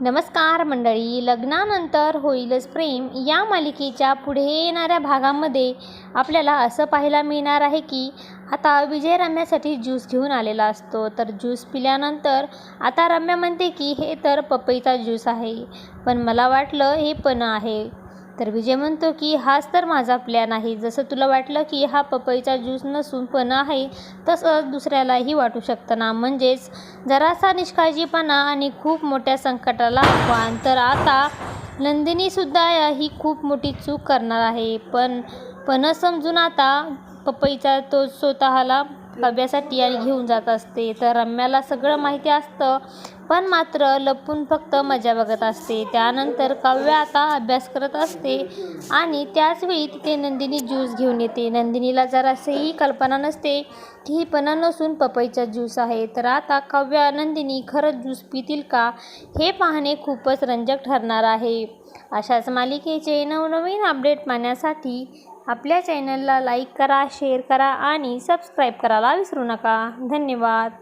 नमस्कार मंडळी, लग्नानंतर होईलच प्रेम या मालिकेच्या पुढे येणाऱ्या भागामध्ये आपल्याला असं पाहायला मिळणार आहे की आता विजय रम्यासाठी ज्यूस घेऊन आलेला असतो. तर ज्यूस पिल्यानंतर आता रम्या म्हणते की हे तर पपईचा ज्यूस आहे, पण मला वाटलं हे पण आहे. तर विजय म्हणतो की हाच तर माझा प्लॅन आहे. जसं तुला वाटलं की हा पपईचा ज्यूस नसून पण आहे, तसंच दुसऱ्यालाही वाटू शकतं ना. म्हणजेच जरासा निष्काळजीपणा आणि खूप मोठ्या संकटाला आव्हान. तर आता नंदिनीसुद्धा ही खूप मोठी चूक करणार आहे. पण समजून आता पपईचा तो स्वतःला काव्यासाठी आणि घेऊन जात असते. तर रम्याला सगळं माहिती असतं, पण मात्र लपून फक्त मजा बघत असते. त्यानंतर काव्य आता अभ्यास करत असते आणि त्याचवेळी तिथे नंदिनी ज्यूस घेऊन येते. नंदिनीला जराशीही कल्पना नसते की ही पण नसून पपईचा ज्यूस आहे. तर आता काव्य नंदिनी खरंच ज्यूस पितील का, हे पाहणे खूपच रंजक ठरणार आहे. अशाच मालिकेचे नवनवीन अपडेट पाहण्यासाठी आपल्या चॅनलला लाईक करा, शेअर करा आणि सबस्क्राईब करायला विसरू नका. धन्यवाद.